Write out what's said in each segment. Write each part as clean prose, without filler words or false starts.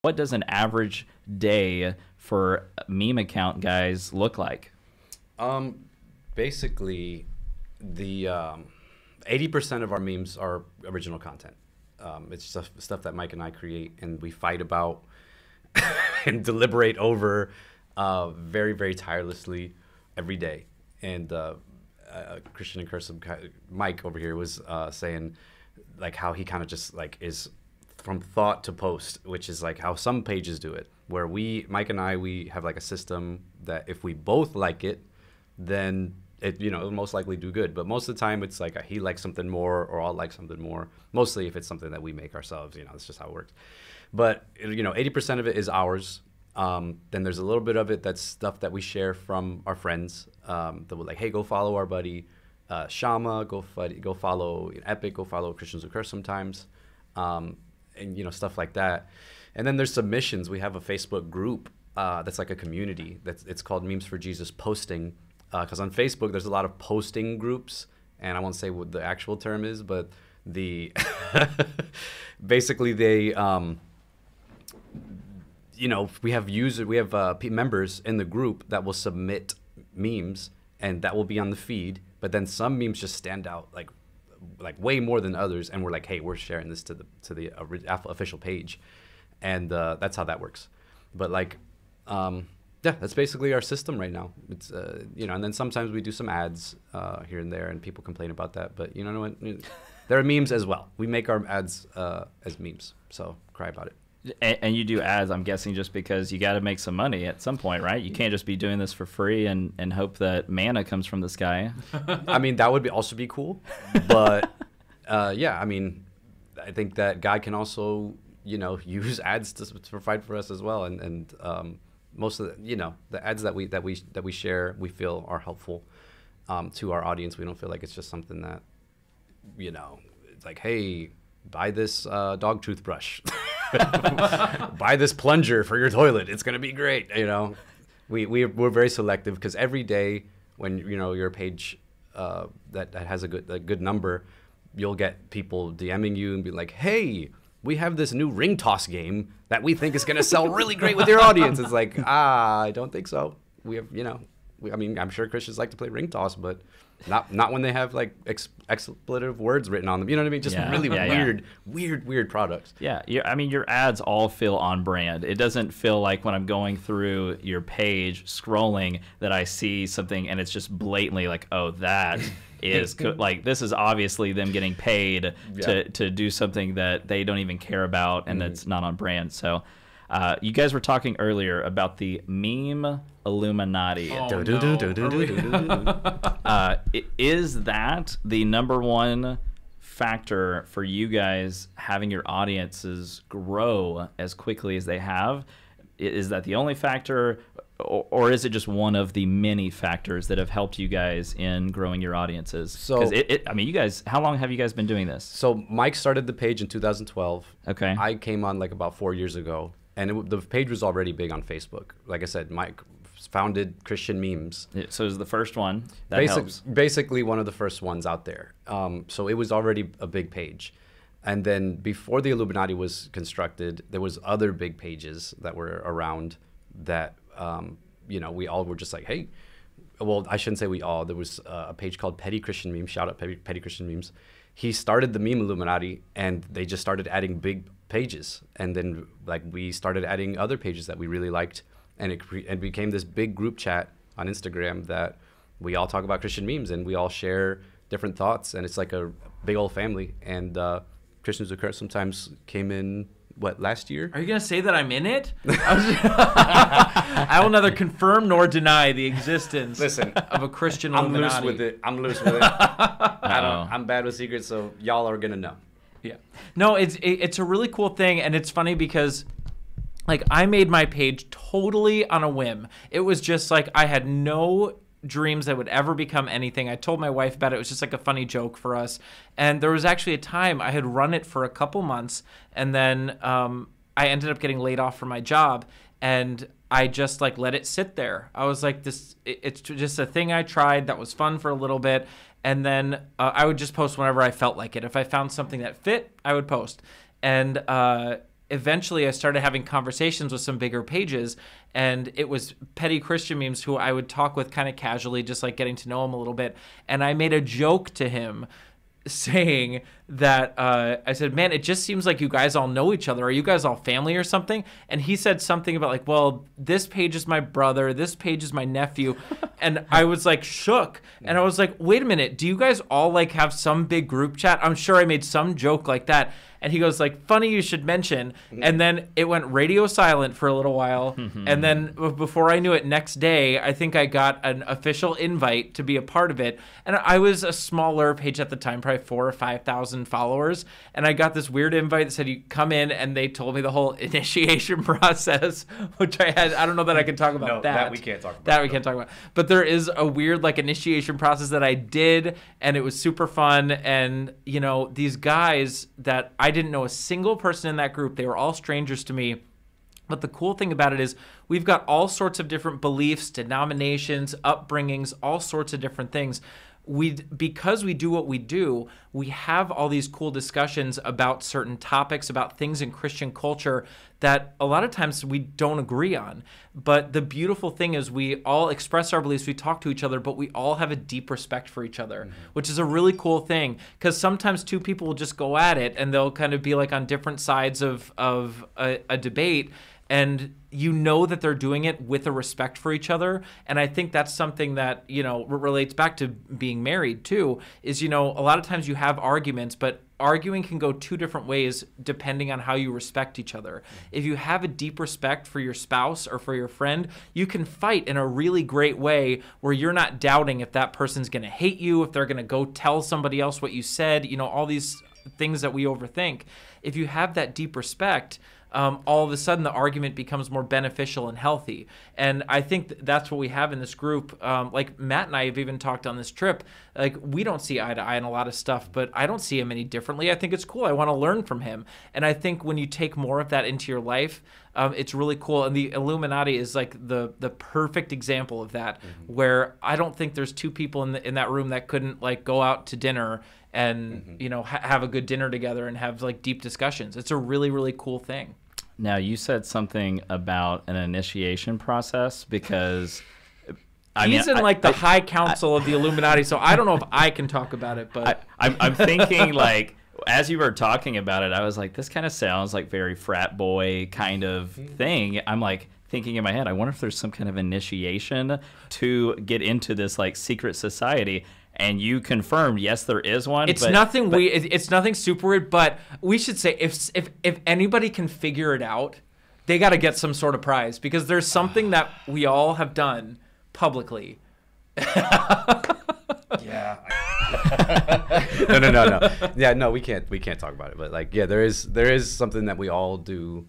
what does an average day for meme account guys look like? Basically, the 80% of our memes are original content. It's stuff that Mike and I create, and we fight about and deliberate over very, very tirelessly every day. And Christian and Cursive, Mike over here was saying like how he kind of just like is from thought to post, which is like how some pages do it, where Mike and I, we have like a system that if we both like it, then it'll most likely do good. But most of the time it's like he likes something more or I'll like something more. Mostly if it's something that we make ourselves, it's just how it works. But 80% of it is ours. Then there's a little bit of it that's stuff that we share from our friends. That we're like, hey, go follow our buddy Shama, go follow Epic, go follow Christians Who Curse sometimes, and stuff like that. And then there's submissions. We have a Facebook group that's like a community. It's called Memes for Jesus Posting, because on Facebook there's a lot of posting groups, and I won't say what the actual term is, but basically they we have members in the group that will submit memes, and that will be on the feed. But then some memes just stand out like way more than others, and we're like, hey, we're sharing this to the official page, and that's how that works. But that's basically our system right now. It's and then sometimes we do some ads here and there, and people complain about that. But you know what? There are memes as well. We make our ads as memes, so cry about it. And you do ads, I'm guessing, just because you got to make some money at some point, right? You can't just be doing this for free and hope that manna comes from the sky. I mean, that would also be cool. But, I mean, I think that God can also, use ads to provide for us as well. And most of the ads that we share, we feel are helpful to our audience. We don't feel like it's just something that, it's like, hey, buy this dog toothbrush. Buy this plunger for your toilet. It's gonna be great. We're very selective, because every day when your page that has a good number, you'll get people DMing you and be like, hey, we have this new ring toss game that we think is gonna sell really great with your audience. It's like, I don't think so. We have I'm sure Christians like to play ring toss, but not when they have like expletive words written on them. You know what I mean? Just really weird products. Yeah, your ads all feel on brand. It doesn't feel like when I'm going through your page scrolling that I see something and it's just blatantly like, oh, that is like, this is obviously them getting paid to do something that they don't even care about, and that's not on brand. So you guys were talking earlier about the meme Illuminati. Is that the number one factor for you guys having your audiences grow as quickly as they have? Is that the only factor, or is it just one of the many factors that have helped you guys in growing your audiences? So, you guys, how long have you guys been doing this? So Mike started the page in 2012. Okay. I came on like about 4 years ago, and the page was already big on Facebook. Like I said, Mike founded Christian Memes. So it was the first one. That helps. Basically one of the first ones out there. So it was already a big page. And then before the Illuminati was constructed, there was other big pages that were around that, we all were just like, hey, well, I shouldn't say we all. There was a page called Petty Christian Memes. Shout out Petty Christian Memes. He started the meme Illuminati, and they just started adding big pages. And then we started adding other pages that we really liked. And it became this big group chat on Instagram that we all talk about Christian memes, and we all share different thoughts, and it's like a big old family. And Christians Who Curse sometimes came in, last year? Are you going to say that I'm in it? I will neither confirm nor deny the existence of a Christian Illuminati. I'm loose with it. I'm bad with secrets, so y'all are going to know. Yeah. No, it's a really cool thing, and it's funny because I made my page totally on a whim. It was just I had no dreams that would ever become anything. I told my wife about it. It was just a funny joke for us. And there was actually a time I had run it for a couple months, and then I ended up getting laid off from my job, and I just let it sit there. I was like, it's just a thing I tried that was fun for a little bit. And then I would just post whenever I felt like it. If I found something that fit, I would post. And eventually I started having conversations with some bigger pages, and it was petty Christian memes who I would talk with kind of casually, just like getting to know him a little bit. And I made a joke to him saying that I said, man, it just seems like you guys all know each other. Are you guys all family or something? And he said something about like, well, this page is my brother, this page is my nephew. And I was like shook. And I was like, wait a minute, do you guys all like have some big group chat? I'm sure I made some joke like that. And he goes like, funny you should mention. And then it went radio silent for a little while. And then before I knew it, next day, I think I got an official invite to be a part of it. And I was a smaller page at the time, probably 4,000 or 5,000 followers. And I got this weird invite that said, you come in, and they told me the whole initiation process, which I don't know that I can talk about No, that we can't talk about. That we can't talk about. But there is a weird like initiation process that I did, and it was super fun. And, you know, these guys that I didn't know a single person in that group. They were all strangers to me. But the cool thing about it is we've got all sorts of different beliefs, denominations, upbringings, all sorts of different things. Because we do what we do, we have all these cool discussions about certain topics, about things in Christian culture that a lot of times we don't agree on. But the beautiful thing is we all express our beliefs, we talk to each other, but we all have a deep respect for each other, which is a really cool thing. Because sometimes two people will just go at it, and they'll kind of be like on different sides of a debate. And you know that they're doing it with a respect for each other. And I think that's something that, you know, relates back to being married too, is, you know, a lot of times you have arguments, but arguing can go two different ways depending on how you respect each other. If you have a deep respect for your spouse or for your friend, you can fight in a really great way where you're not doubting if that person's going to hate you, if they're going to go tell somebody else what you said, you know, all these things that we overthink. If you have that deep respect, all of a sudden the argument becomes more beneficial and healthy. And I think that's what we have in this group. Like Matt and I have even talked on this trip, like we don't see eye to eye on a lot of stuff, but I don't see him any differently. I think it's cool. I want to learn from him. And I think when you take more of that into your life, it's really cool. And the Illuminati is like the perfect example of that, where I don't think there's two people in that room that couldn't like go out to dinner and you know have a good dinner together and have like deep discussions. It's a really, really cool thing. Now, you said something about an initiation process because he's in the high council of the Illuminati, so I don't know if I can talk about it, but I'm thinking like as you were talking about it, I was like, this kind of sounds like very frat boy kind of thing. I'm like thinking in my head, I wonder if there's some kind of initiation to get into this like secret society. And you confirmed, yes, there is one. It's nothing weird. It's nothing super weird. But we should say, if anybody can figure it out, they got to get some sort of prize, because there's something that we all have done publicly. Yeah. No. Yeah, no, we can't talk about it. But like, yeah, there is something that we all do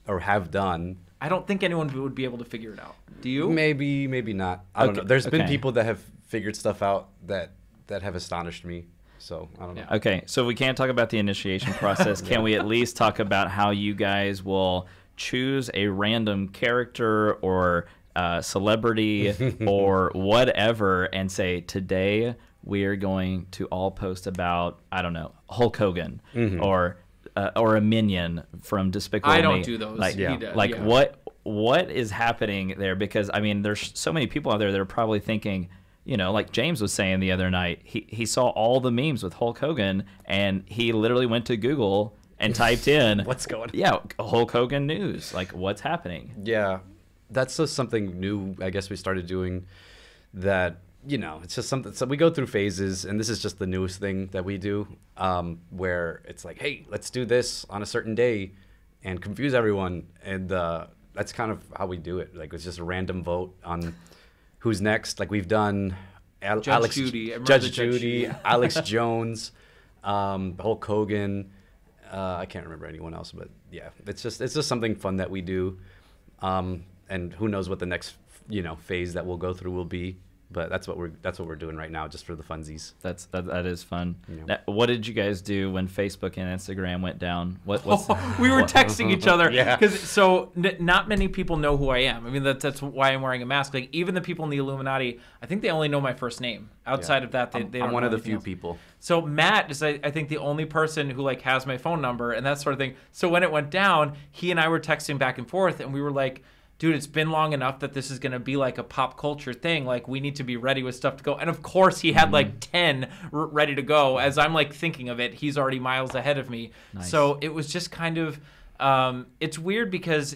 or have done. I don't think anyone would be able to figure it out. Do you? Maybe not. I don't know. There's been people that have figured stuff out that have astonished me. So I don't know. Okay, so we can't talk about the initiation process. Can we at least talk about how you guys will choose a random character or celebrity or whatever and say, today we are going to all post about, I don't know, Hulk Hogan or a minion from Despicable Me. I don't do those. Like, He does, like yeah. what is happening there? Because I mean, there's so many people out there that are probably thinking, you know, like James was saying the other night, he saw all the memes with Hulk Hogan, and he literally went to Google and typed in what's going on? Yeah, Hulk Hogan news. Like, what's happening? Yeah, that's just something new, I guess we started doing that, you know, it's just something. So we go through phases, and this is just the newest thing that we do, where it's like, hey, let's do this on a certain day and confuse everyone. And that's kind of how we do it. Like, it's just a random vote on who's next. Like, we've done Judge Judy, Alex Jones, Hulk Hogan. I can't remember anyone else, but yeah, it's just something fun that we do. And who knows what the next, you know, phase that we'll go through will be. But that's what we're doing right now, just for the funsies. That is fun. Yeah. What did you guys do when Facebook and Instagram went down? What's We were texting each other. Yeah. Not many people know who I am. I mean, that's why I'm wearing a mask. Like, even the people in the Illuminati, I think they only know my first name. Outside of that, they don't I'm one know of the anything few else. people. So Matt is, I think, the only person who like has my phone number and that sort of thing. So when it went down, he and I were texting back and forth, and we were like, dude, it's been long enough that this is going to be like a pop culture thing. Like, we need to be ready with stuff to go. And of course, he had like 10 ready to go. As I'm like thinking of it, he's already miles ahead of me. Nice. So it was just kind of, it's weird because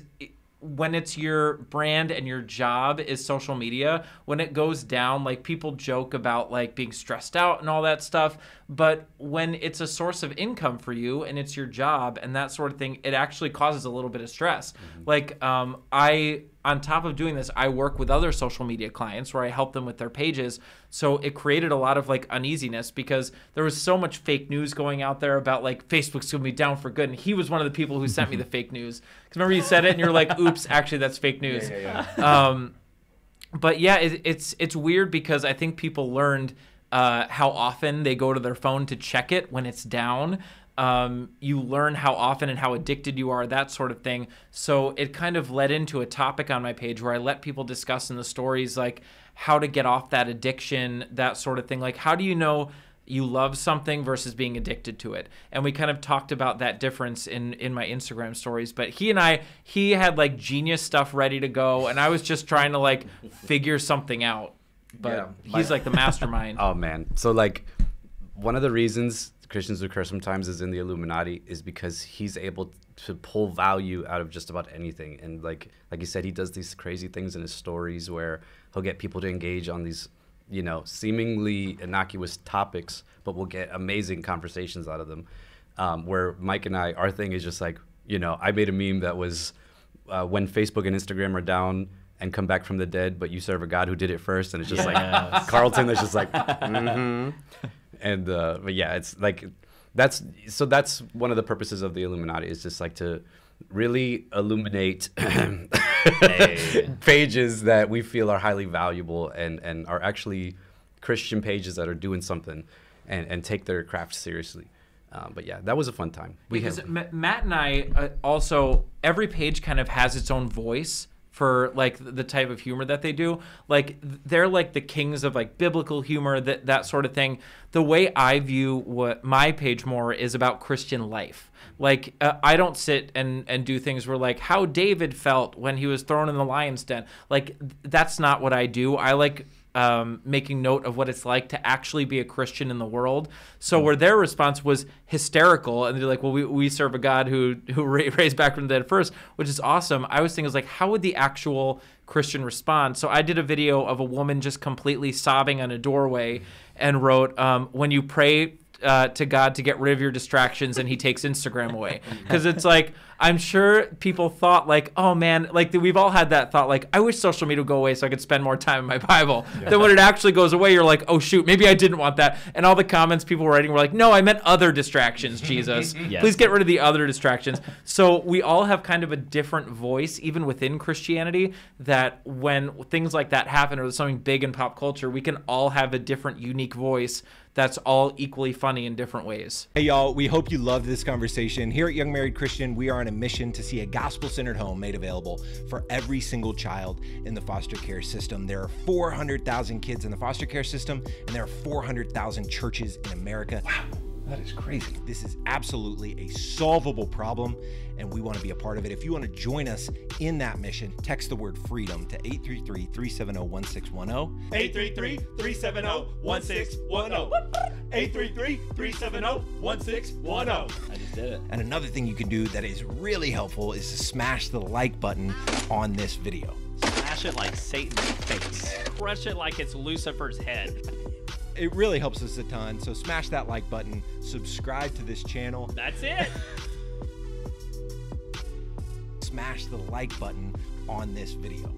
when it's your brand and your job is social media, when it goes down, like, people joke about like being stressed out and all that stuff. But when it's a source of income for you and it's your job and that sort of thing, it actually causes a little bit of stress. Like, on top of doing this, I work with other social media clients where I help them with their pages. So it created a lot of like uneasiness because there was so much fake news going out there about like Facebook's gonna be down for good. And he was one of the people who sent me the fake news. Because remember, you said it and you're like, oops, actually that's fake news. But yeah, it's weird because I think people learned how often they go to their phone to check it when it's down. You learn how often and how addicted you are, that sort of thing. So it kind of led into a topic on my page where I let people discuss in the stories like how to get off that addiction, that sort of thing. Like, how do you know you love something versus being addicted to it? And we kind of talked about that difference in my Instagram stories. But he had like genius stuff ready to go, and I was just trying to like figure something out. But he's like the mastermind. Oh man. So like, one of the reasons Christians would curse sometimes is in the Illuminati is because he's able to pull value out of just about anything. And like you said, he does these crazy things in his stories where he'll get people to engage on these, you know, seemingly innocuous topics, but we'll get amazing conversations out of them. Where Mike and I, our thing is just like, you know, I made a meme that was when Facebook and Instagram are down and come back from the dead, but you serve a God who did it first. And it's just like Carlton is just like, And but yeah, it's like that's one of the purposes of the Illuminati, is just like to really illuminate pages that we feel are highly valuable and are actually Christian pages that are doing something and take their craft seriously. But yeah, that was a fun time. Matt and I also, every page kind of has its own voice for like the type of humor that they do. Like, they're like the kings of like biblical humor, that sort of thing. The way I view what my page more is about Christian life. Like, I don't sit and do things where like how David felt when he was thrown in the lion's den. Like, that's not what I do. I like making note of what it's like to actually be a Christian in the world. So where their response was hysterical, and they're like, well, we serve a God who raised back from the dead first, which is awesome. I was thinking, like, how would the actual Christian respond? So I did a video of a woman just completely sobbing on a doorway and wrote, when you pray to God to get rid of your distractions and he takes Instagram away. Because it's like, I'm sure people thought like, oh man, like we've all had that thought, like, I wish social media would go away so I could spend more time in my Bible. Then when it actually goes away, you're like, oh shoot, maybe I didn't want that. And all the comments people were writing were like, no, I meant other distractions, Jesus. Yes. Please get rid of the other distractions. So we all have kind of a different voice, even within Christianity, that when things like that happen or there's something big in pop culture, we can all have a different, unique voice that's all equally funny in different ways. Hey y'all, we hope you loved this conversation. Here at Young Married Christian, we are on a mission to see a gospel-centered home made available for every single child in the foster care system. There are 400,000 kids in the foster care system, and there are 400,000 churches in America. Wow, that is crazy. This is absolutely a solvable problem, and we want to be a part of it. If you want to join us in that mission, text the word freedom to 833-370-1610. 833-370-1610. 833-370-1610. I just did it. And another thing you can do that is really helpful is to smash the like button on this video. Smash it like Satan's face. Crush it like it's Lucifer's head. It really helps us a ton, so smash that like button, subscribe to this channel. That's it. Smash the like button on this video.